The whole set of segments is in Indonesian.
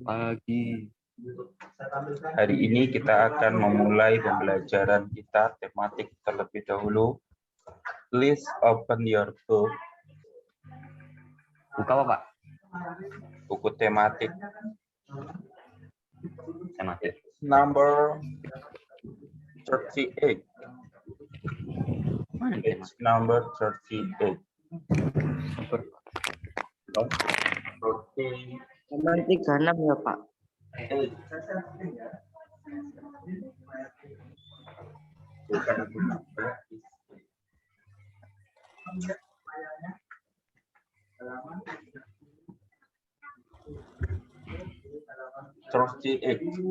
Pagi. Hari ini kita akan memulai pembelajaran kita tematik terlebih dahulu. Please open your book. Buka apa, Pak? Buku tematik. Tematik. Number 38. Mana It's number 38. Nomor 36 ya, Pak.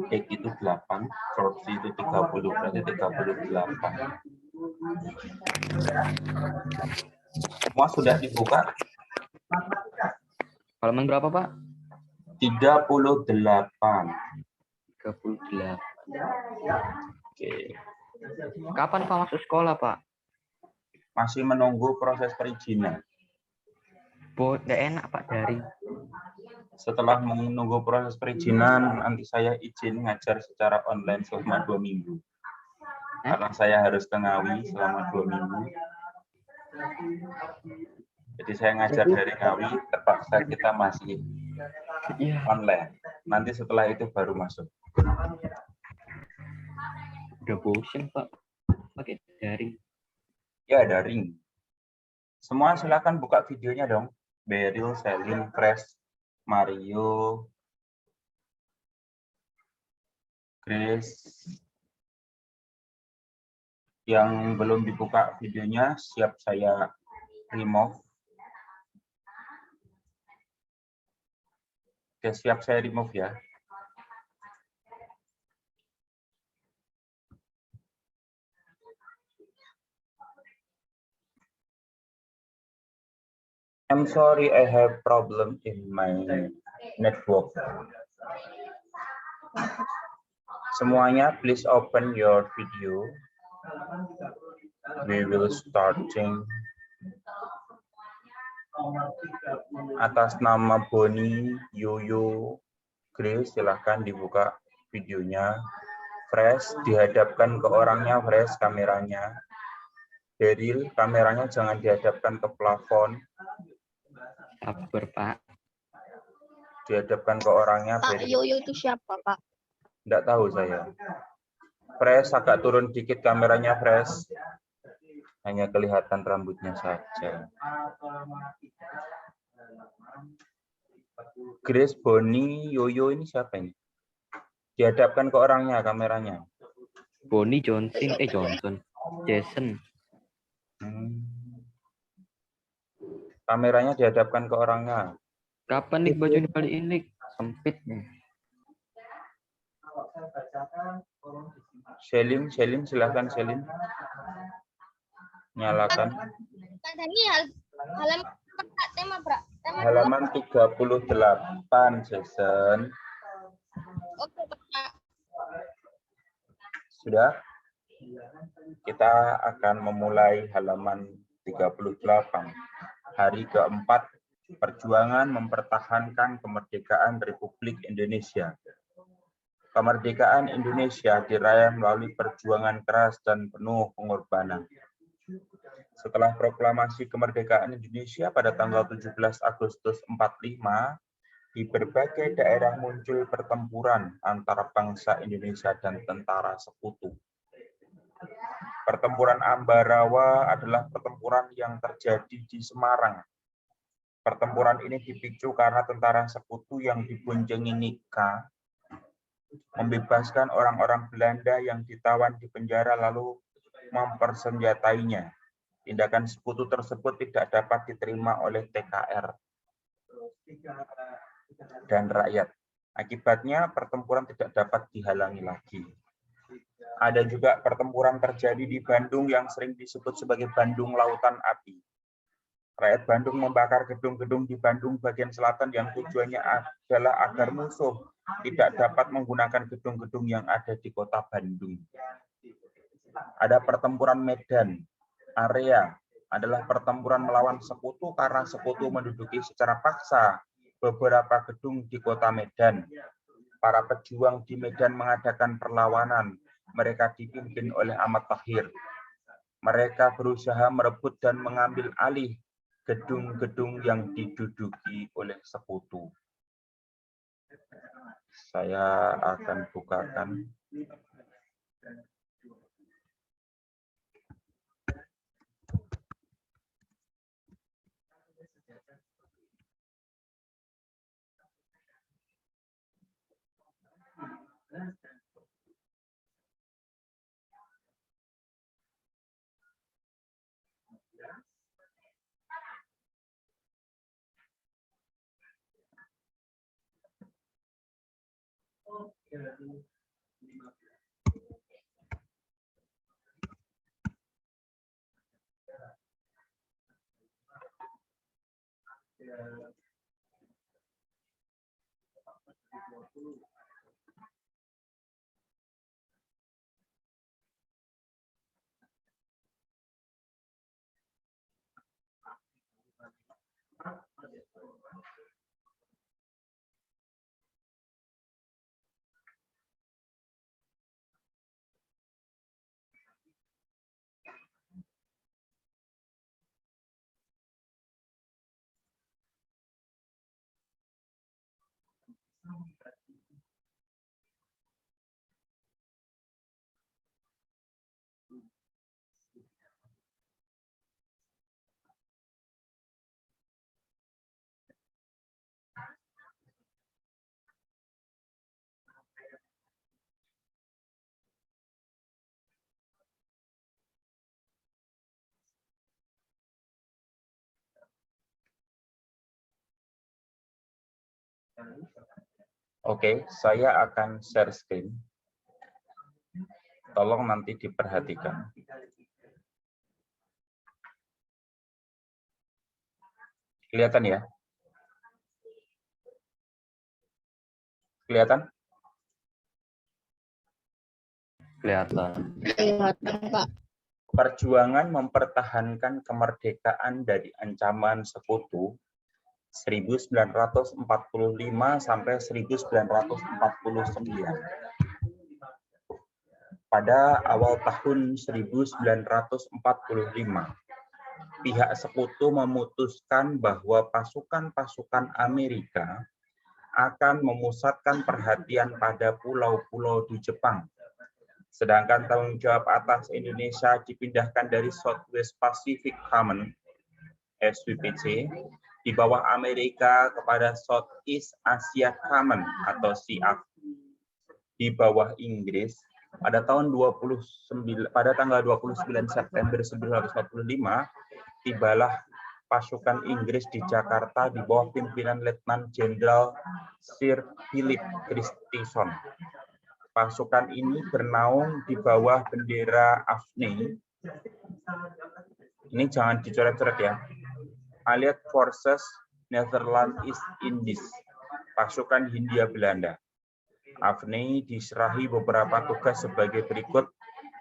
X itu 8, 30 itu 30, berarti 38. Semua sudah dibuka? Halaman berapa, Pak? 38. 38. Oke. Kapan Pak masuk sekolah, Pak? Masih menunggu proses perizinan. Nggak enak, Pak, daring. Setelah menunggu proses perizinan, nanti saya izin ngajar secara online selama 2 minggu. Karena saya harus ke Ngawi selama 2 minggu. Jadi saya ngajar dari Ngawi, terpaksa kita masih online. Nanti setelah itu baru masuk. Udah bosen, Pak. Pakai daring. Ya, daring. Semua silakan buka videonya dong. Beryl, Selin, Fresh, Mario, Grace. Yang belum dibuka videonya, siap saya remove. Oke, siap saya remove ya. I'm sorry, I have problem in my network. Semuanya, please open your video. We will starting. Atas nama Boni, Yoyo, Grace, silahkan dibuka videonya. Fresh, dihadapkan ke orangnya, Fresh, kameranya. Beryl, kameranya jangan dihadapkan ke plafon. Sabar, Pak. Dihadapkan ke orangnya. Pak, Yoyo itu siapa, Pak? Enggak tahu saya. Fresh, agak turun dikit kameranya, Fresh. Hanya kelihatan rambutnya saja. Grace, Boni, Yoyo ini siapa ini? Dihadapkan ke orangnya, kameranya. Bonnie Johnson, Jason. Kameranya dihadapkan ke orangnya. Kapan nih baju dibalik ini? Sempit nih. Selin, silahkan Selin. Nyalakan. Halaman 38, Jason. Oke, Pak. Sudah? Kita akan memulai halaman 38. Hari keempat, perjuangan mempertahankan kemerdekaan Republik Indonesia. Kemerdekaan Indonesia diraih melalui perjuangan keras dan penuh pengorbanan. Setelah proklamasi kemerdekaan Indonesia pada tanggal 17 Agustus 45, di berbagai daerah muncul pertempuran antara bangsa Indonesia dan tentara sekutu. Pertempuran Ambarawa adalah pertempuran yang terjadi di Semarang. Pertempuran ini dipicu karena tentara sekutu yang dibuncengi Nika membebaskan orang-orang Belanda yang ditawan di penjara lalu mempersenjatainya. Tindakan sekutu tersebut tidak dapat diterima oleh TKR dan rakyat. Akibatnya pertempuran tidak dapat dihalangi lagi. Ada juga pertempuran terjadi di Bandung yang sering disebut sebagai Bandung Lautan Api. Rakyat Bandung membakar gedung-gedung di Bandung bagian selatan yang tujuannya adalah agar musuh tidak dapat menggunakan gedung-gedung yang ada di kota Bandung. Ada pertempuran Medan. Area adalah pertempuran melawan sekutu karena sekutu menduduki secara paksa beberapa gedung di kota Medan Para pejuang di Medan mengadakan perlawanan. Mereka dipimpin oleh Ahmad Tahir. Mereka berusaha merebut dan mengambil alih gedung-gedung yang diduduki oleh sekutu. Saya akan bukakan. Oke, saya akan share screen. Tolong nanti diperhatikan. Kelihatan ya? Kelihatan? Kelihatan. Kelihatan, Pak. Perjuangan mempertahankan kemerdekaan dari ancaman sekutu 1945 sampai 1949. Pada awal tahun 1945, pihak sekutu memutuskan bahwa pasukan-pasukan Amerika akan memusatkan perhatian pada pulau-pulau di Jepang. Sedangkan tanggung jawab atas Indonesia dipindahkan dari Southwest Pacific Command (SWPC) di bawah Amerika kepada Southeast Asia Command atau SEAC di bawah Inggris pada tanggal 29 September 1945 tibalah pasukan Inggris di Jakarta di bawah pimpinan Letnan Jenderal Sir Philip Christison. Pasukan ini bernaung di bawah bendera AFNI. Ini jangan dicoret-coret ya. Allied Forces Netherlands East Indies, pasukan Hindia Belanda. AFNI diserahi beberapa tugas sebagai berikut.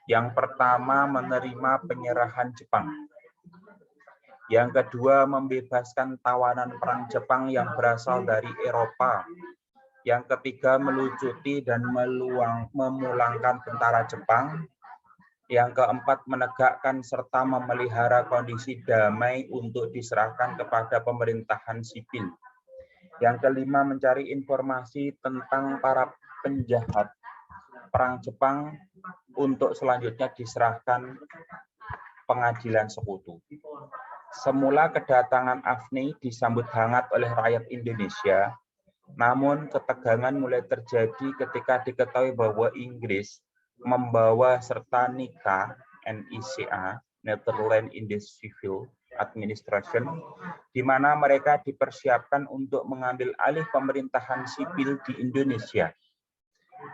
Yang pertama, menerima penyerahan Jepang. Yang kedua, membebaskan tawanan perang Jepang yang berasal dari Eropa. Yang ketiga, melucuti dan memulangkan tentara Jepang. Yang keempat, menegakkan serta memelihara kondisi damai untuk diserahkan kepada pemerintahan sipil. Yang kelima, mencari informasi tentang para penjahat perang Jepang untuk selanjutnya diserahkan pengadilan sekutu. Semula kedatangan AFNI disambut hangat oleh rakyat Indonesia, namun ketegangan mulai terjadi ketika diketahui bahwa Inggris membawa serta NICA, NICA, Netherlands Indies Civil Administration, di mana mereka dipersiapkan untuk mengambil alih pemerintahan sipil di Indonesia.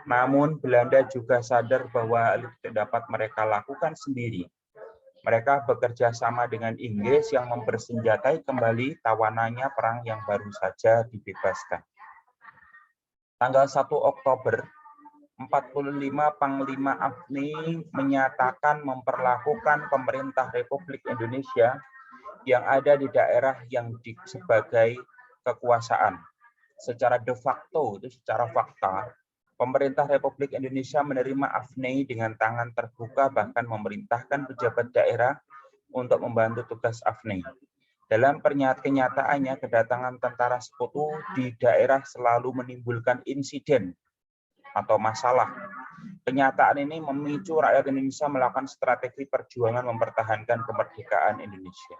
Namun Belanda juga sadar bahwa hal itu tidak dapat mereka lakukan sendiri. Mereka bekerja sama dengan Inggris yang mempersenjatai kembali tawanannya perang yang baru saja dibebaskan. Tanggal 1 Oktober 45 Panglima AFNI menyatakan memperlakukan pemerintah Republik Indonesia yang ada di daerah yang sebagai kekuasaan. Secara de facto, itu secara fakta, Pemerintah Republik Indonesia menerima AFNEI dengan tangan terbuka, bahkan memerintahkan pejabat daerah untuk membantu tugas AFNEI. Dalam kenyataannya, kedatangan tentara sekutu di daerah selalu menimbulkan insiden atau masalah. Kenyataan ini memicu rakyat Indonesia melakukan strategi perjuangan mempertahankan kemerdekaan Indonesia.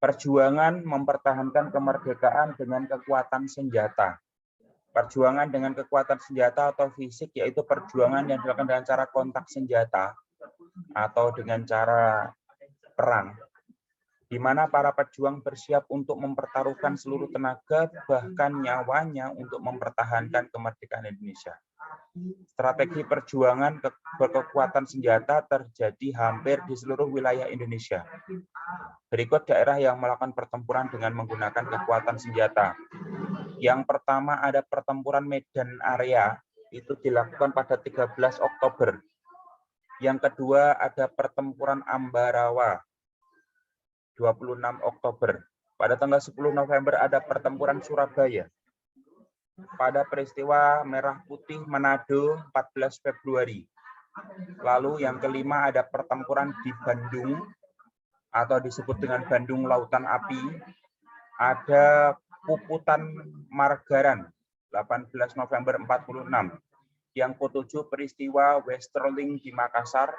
Perjuangan mempertahankan kemerdekaan dengan kekuatan senjata. Perjuangan dengan kekuatan senjata atau fisik yaitu perjuangan yang dilakukan dengan cara kontak senjata atau dengan cara perang, di mana para pejuang bersiap untuk mempertaruhkan seluruh tenaga bahkan nyawanya untuk mempertahankan kemerdekaan Indonesia. Strategi perjuangan berkekuatan senjata terjadi hampir di seluruh wilayah Indonesia. Berikut daerah yang melakukan pertempuran dengan menggunakan kekuatan senjata. Yang pertama ada pertempuran Medan Area, itu dilakukan pada 13 Oktober. Yang kedua ada pertempuran Ambarawa, 26 Oktober. Pada tanggal 10 November ada pertempuran Surabaya. Pada peristiwa Merah Putih Manado 14 Februari. Lalu yang kelima ada pertempuran di Bandung atau disebut dengan Bandung Lautan Api. Ada Puputan Margaran 18 November 46. Yang ketujuh peristiwa Westerling di Makassar.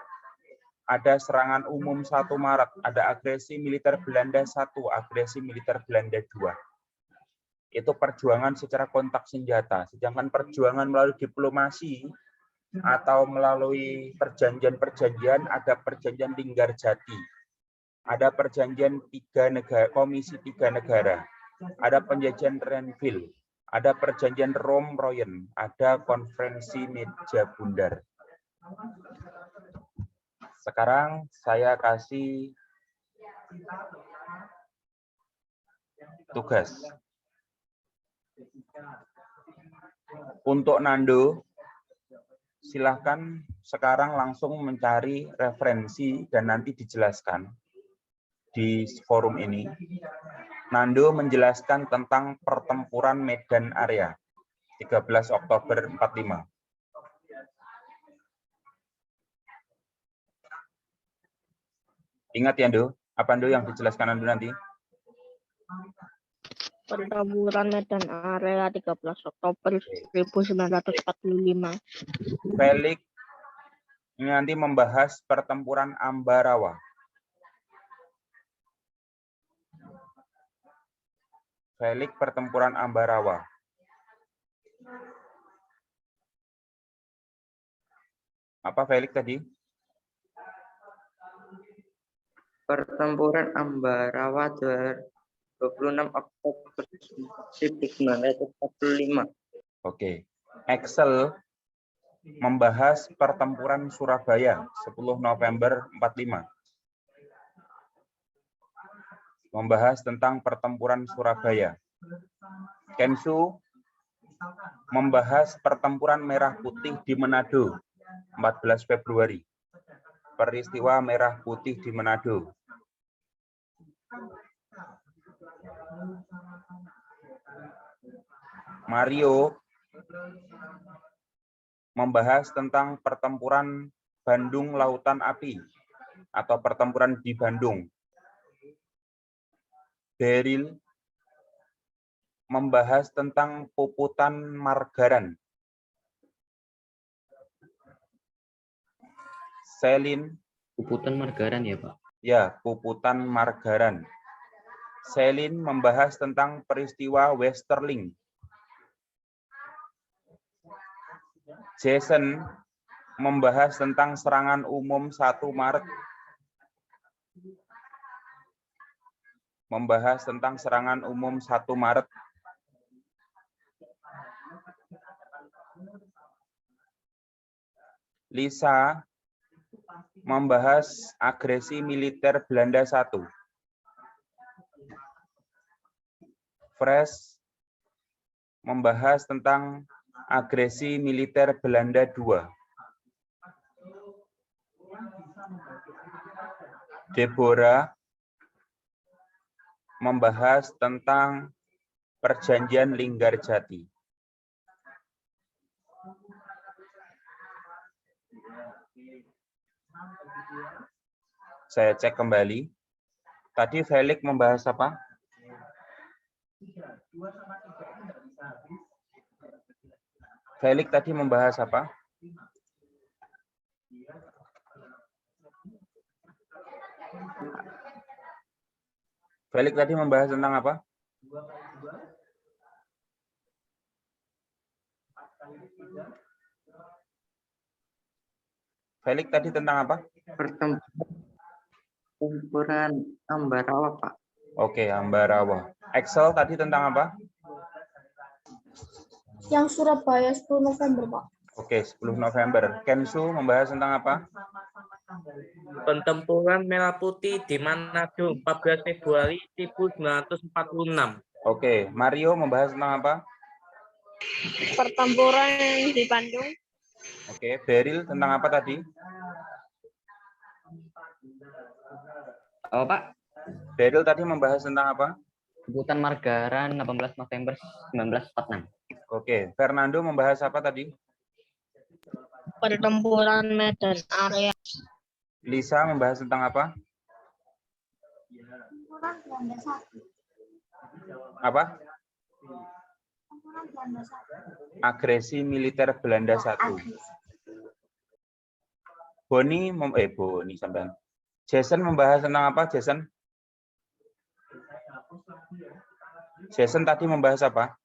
Ada serangan umum 1 Maret, ada agresi militer Belanda 1, agresi militer Belanda 2. Itu perjuangan secara kontak senjata. Sedangkan perjuangan melalui diplomasi atau melalui perjanjian-perjanjian, ada perjanjian Linggarjati, ada perjanjian Komisi 3 Negara, ada perjanjian Renville, ada perjanjian Rom-Royen, ada konferensi Meja Bundar. Sekarang saya kasih tugas. Untuk Nando, silahkan sekarang langsung mencari referensi dan nanti dijelaskan di forum ini. Nando menjelaskan tentang pertempuran Medan Area 13 Oktober 45. Ingat ya, Ndo? Apa Ndo yang dijelaskan Nando nanti? Pertempuran Medan Area 13 Oktober 1945. Felix nanti membahas pertempuran Ambarawa. Felix pertempuran Ambarawa. Apa Felix tadi? Pertempuran Ambarawa 26 Oktober 1945. Oke. Excel membahas pertempuran Surabaya 10 November 45. Membahas tentang pertempuran Surabaya. Kensu membahas pertempuran Merah Putih di Manado 14 Februari. Peristiwa Merah Putih di Manado. Mario membahas tentang pertempuran Bandung Lautan Api atau pertempuran di Bandung. Beryl membahas tentang Puputan Margaran. Selin, Puputan Margaran ya, Pak? Ya, Puputan Margaran. Selin membahas tentang peristiwa Westerling. Jason membahas tentang serangan umum 1 Maret. Membahas tentang serangan umum 1 Maret. Lisa membahas agresi militer Belanda 1. Fresh membahas tentang agresi militer Belanda 2. Deborah membahas tentang perjanjian Linggarjati. Saya cek kembali. Tadi Felix membahas apa? Felix tadi membahas apa? Felix tadi membahas tentang apa? Felix tadi tentang apa? Pertempuran Ambarawa, Pak. Oke, Ambarawa. Excel tadi tentang apa? Yang Surabaya 10 November, Pak. Oke, 10 November. Kensu membahas tentang apa? Pertempuran Merah Putih di Manado 14 Februari 1946. Oke, Mario membahas tentang apa? Pertempuran di Bandung. Oke, Beril tentang apa tadi? Oh, Pak, Beril tadi membahas tentang apa? sebutan Margaran 18 November 1946. Oke, Fernando membahas apa tadi? Pertempuran Medan Area. Lisa membahas tentang apa? Pertempuran Belanda 1. Apa? Pertempuran Belanda 1. Agresi militer Belanda 1. Boni sampean. Jason membahas tentang apa, Jason? Jason tadi membahas apa?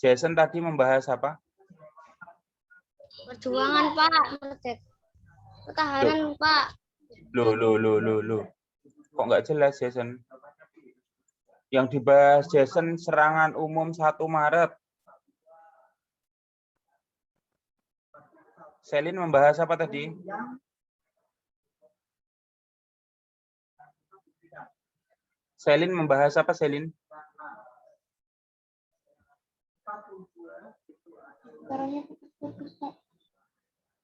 Jason tadi membahas apa? Perjuangan, Pak. Pertahanan, Pak. Loh. Kok nggak jelas, Jason? Yang dibahas Jason serangan umum 1 Maret. Selin membahas apa tadi? Selin membahas apa, Selin? Suaranya putus-putus, Pak.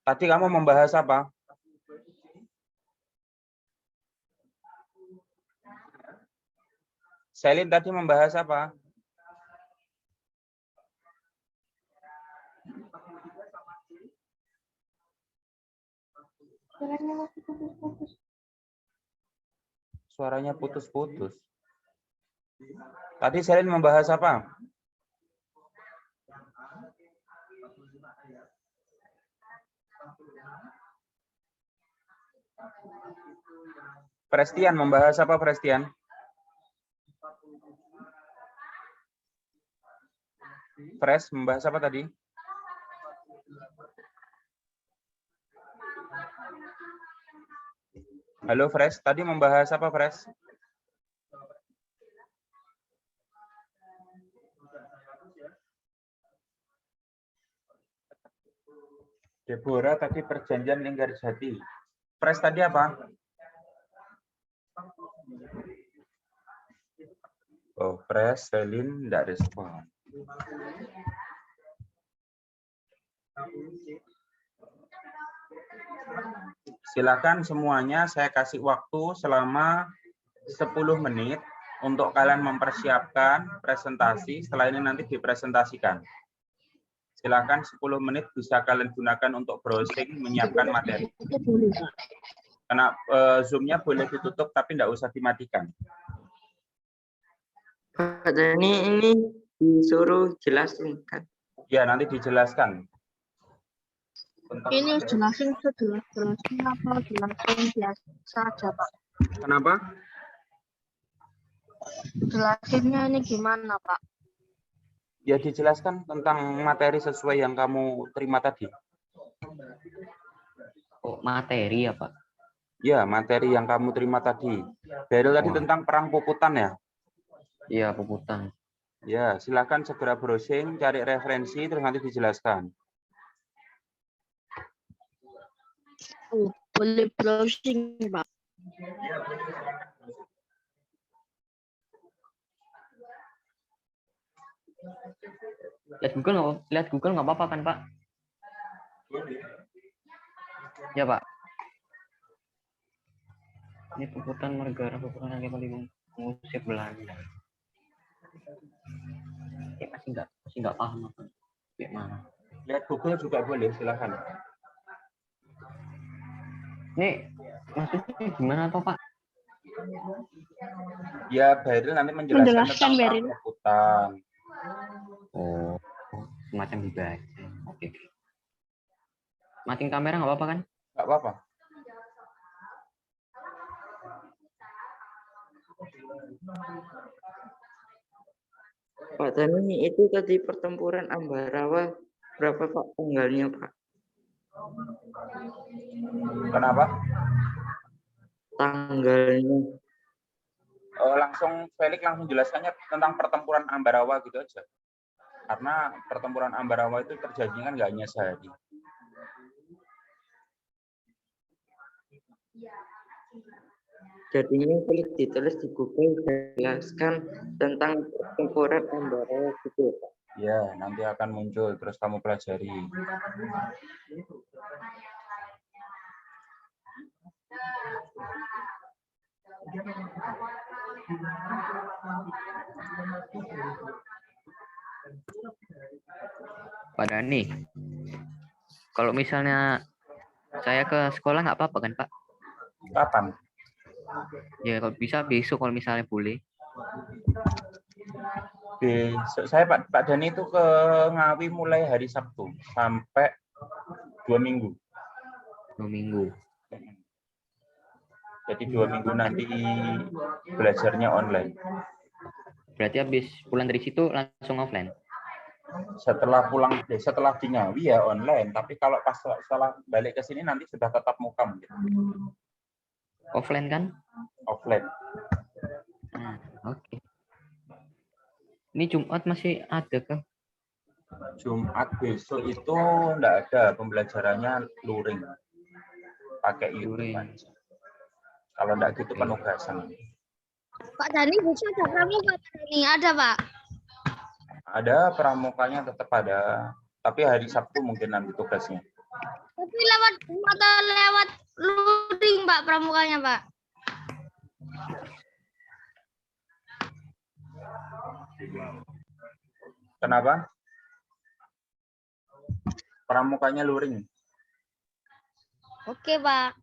Tadi kamu membahas apa? Selin tadi membahas apa? Suaranya masih putus-putus. Suaranya putus-putus. Tadi Selin membahas apa? Prestian membahas apa, Prestian? Pres membahas apa tadi? Halo, Fresh. Tadi membahas apa, Fresh? Deborah tadi perjanjian Linggarjati. Fresh tadi apa? Oh, Fresh, Selin enggak respon. Silakan semuanya, saya kasih waktu selama 10 menit untuk kalian mempersiapkan presentasi. Setelah ini nanti dipresentasikan. Silakan 10 menit bisa kalian gunakan untuk browsing, menyiapkan materi. Karena Zoom-nya boleh ditutup tapi tidak usah dimatikan. Pak ini disuruh jelasin kan? Ya, nanti dijelaskan. Ini jelasin sejelas-jelasnya apa jelasin biasa aja, Pak? Kenapa? Jelasinnya ini gimana, Pak? Ya, dijelaskan tentang materi sesuai yang kamu terima tadi. Oh, materi ya, Pak? Ya, materi yang kamu terima tadi. Baru tadi tentang perang puputan ya? Iya, puputan. Ya, silakan segera browsing, cari referensi, terus nanti dijelaskan. Oh, boleh browsing, Pak. Lihat Google nggak apa-apa kan, Pak? Ya, Pak. Ini puputan Margaran, puputan yang paling musik Belanda. Ya, masih nggak paham apa gimana. Lihat Google juga boleh, silakan. Ini maksudnya gimana toh Pak? Ya, Beril nanti menjelaskan Menjelaskan, tentang Beril. perangkutan. Oh, semacam dibaca. Oke. Matiin kamera nggak apa-apa kan? Nggak apa-apa. Pak Dani, itu tadi pertempuran Ambarawa berapa Pak tanggalnya Pak? Kenapa? Tanggalnya. Langsung Felix langsung jelaskannya tentang pertempuran Ambarawa gitu aja. Karena pertempuran Ambarawa itu terjadinya kan nggak hanya sehari. Jadinya boleh ditulis di Google jelaskan tentang pertempuran Ambarawa gitu ya Pak. Ya, nanti akan muncul terus kamu pelajari. Pak Dani, kalau misalnya saya ke sekolah nggak apa-apa kan Pak? Kapan? Ya kalau bisa besok kalau misalnya boleh. Besok saya Pak Dani itu ke Ngawi mulai hari Sabtu sampai 2 minggu. 2 minggu. Jadi 2 minggu nanti belajarnya online. Berarti habis pulang dari situ langsung offline. Setelah di Ngawi ya online, tapi kalau pas setelah balik ke sini nanti sudah tetap muka mungkin. Offline kan? Offline. Oke. Ini Jumat masih ada kah? Jumat besok itu enggak ada, pembelajarannya luring. Pakai YouTube Luring. aja. Kalau enggak gitu Oke. penugasan. Pak Dani bisa ada pramuka Pak Dani, ada Pak. Ada pramukanya tetap ada, tapi hari Sabtu mungkin nanti tugasnya. Tapi lewat atau lewat luring Pak pramukanya Pak. Kenapa? Pramukanya luring. Oke Pak.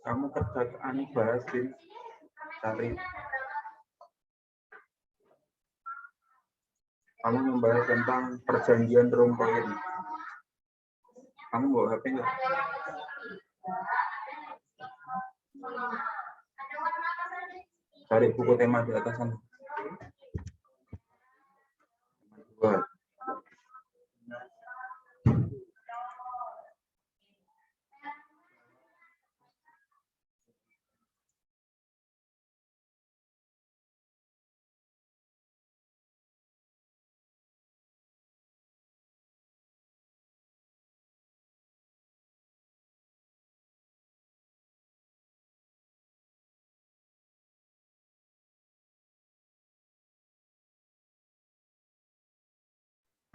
Kamu kerja Ani bahasin cari. Kamu membahas tentang perjanjian Rompain. Kamu bawa HP nggak? Cari buku tema di atas sana. Buat.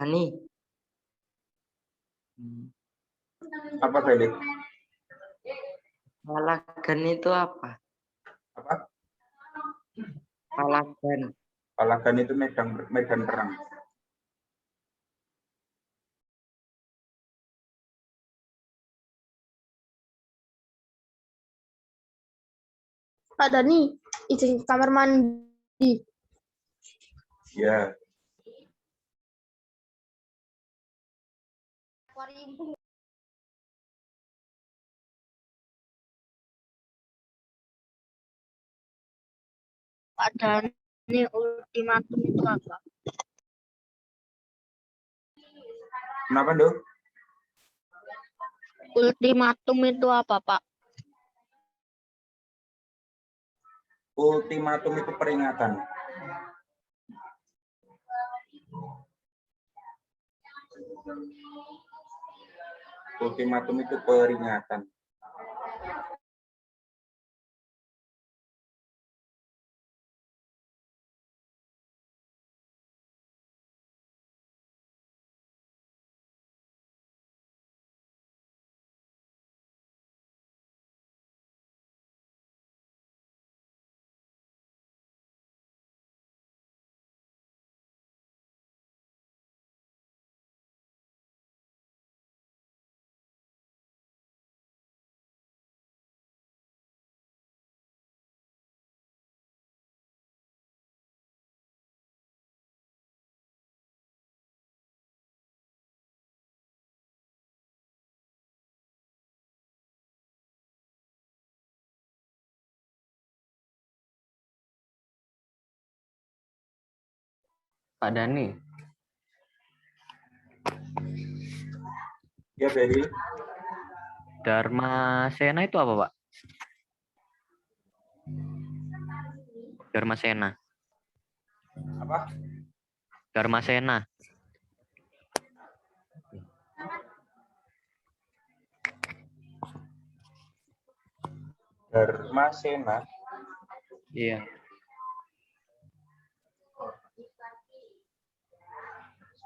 Ani, Apa Felix? palagan itu apa? Apa? Palagan. Palagan itu medan perang. Pak Dani, izin ke kamar mandi. Ya. Pak Dani, ultimatum itu apa? Kenapa, Dok? Ultimatum itu apa, Pak? Ultimatum itu peringatan. Ultimatum itu peringatan. Pak Dani, Ya, Ferry. Dharma Sena itu apa, Pak? Dharma Sena. Apa? Dharma Sena. Dharma Sena. Iya.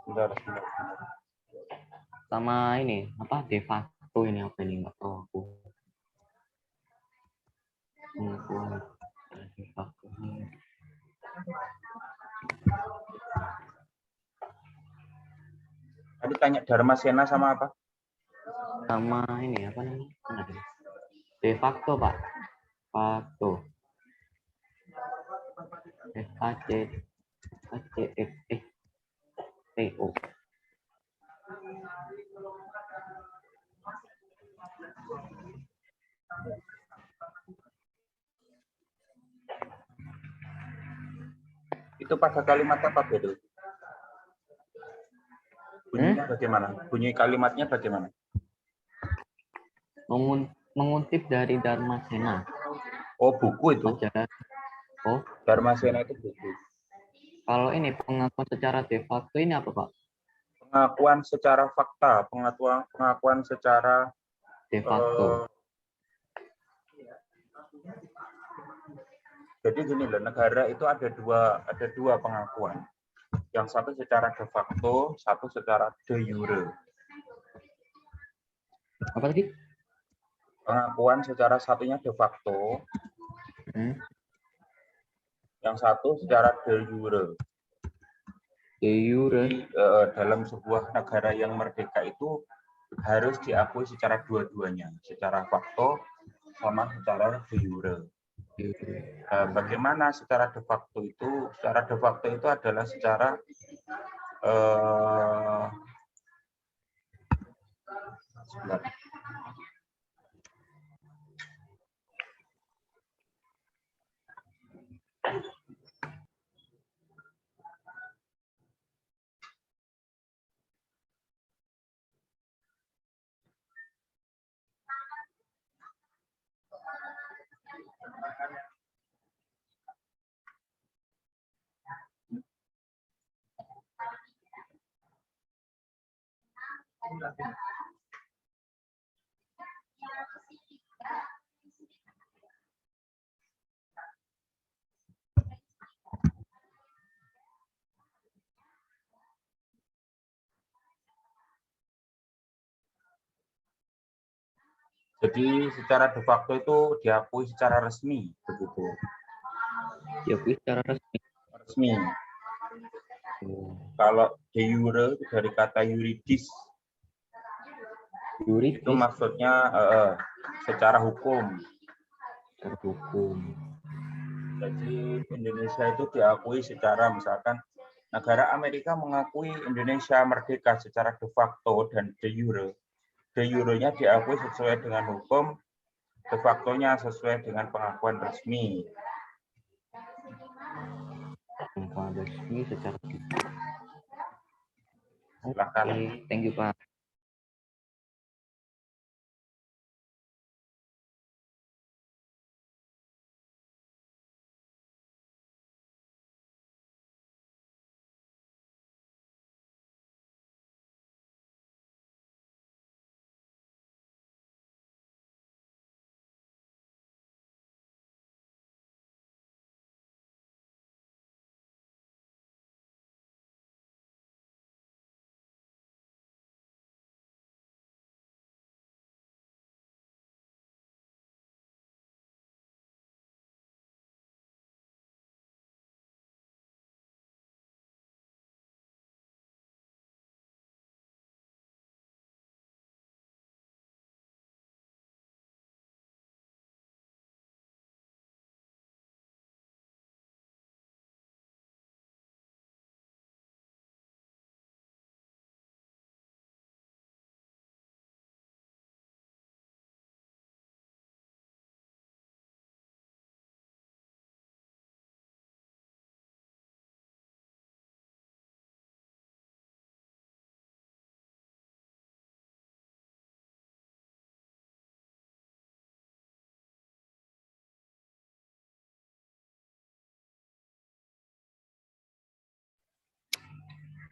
Sebentar. Sama ini, apa? De facto ini apa ini? Nggak tahu aku. De facto. Tadi tanya Dharma Sena sama apa? Sama ini, apa namanya? Ada. De facto, Pak. Facto. FACTO. Itu pada kalimat apa, Bedo? Bunyinya bagaimana? Bunyi kalimatnya bagaimana? Mengutip dari Dharma Sena. Oh, buku itu. Majalah. Oh, Dharma Sena itu buku. kalau ini pengakuan secara de facto ini apa, Pak? Pengakuan secara fakta, pengakuan secara De facto. Jadi gini loh, negara itu ada dua pengakuan. Yang satu secara de facto, satu secara de jure. Apa tadi? Pengakuan secara satunya de facto, yang satu secara de jure. De jure. Dalam sebuah negara yang merdeka itu harus diakui secara dua-duanya, secara fakto sama secara de jure. Bagaimana secara de facto itu? Secara de facto itu adalah secara sebentar. Jadi secara de facto itu diakui secara resmi, begitu. Diakui secara resmi. Resmi. Kalau de jure itu dari kata yuridis. Yuridis. Itu maksudnya secara hukum. Terhukum. Jadi Indonesia itu diakui secara, misalkan negara Amerika mengakui Indonesia merdeka secara de facto dan de jure. De jure-nya diakui sesuai dengan hukum, de facto-nya sesuai dengan pengakuan resmi. Pengakuan resmi secara Silakan. Oke, thank you Pak.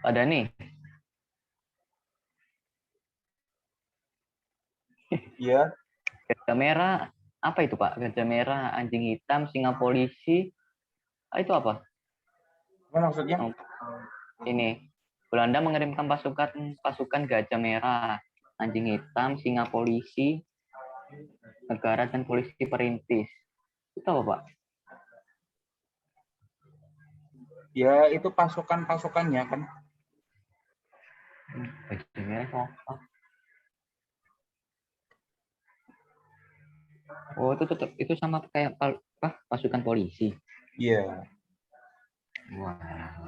Pak Dani, Iya, gajah merah apa itu Pak? Gajah merah, anjing hitam, singa polisi, itu apa? apa maksudnya? Ini Belanda mengirimkan pasukan gajah merah, anjing hitam, singa polisi, negara dan polisi perintis. Itu apa Pak? Ya itu pasukannya kan. Gajah merah apa? Oh itu tetap itu sama kayak pasukan polisi. Iya. Wah.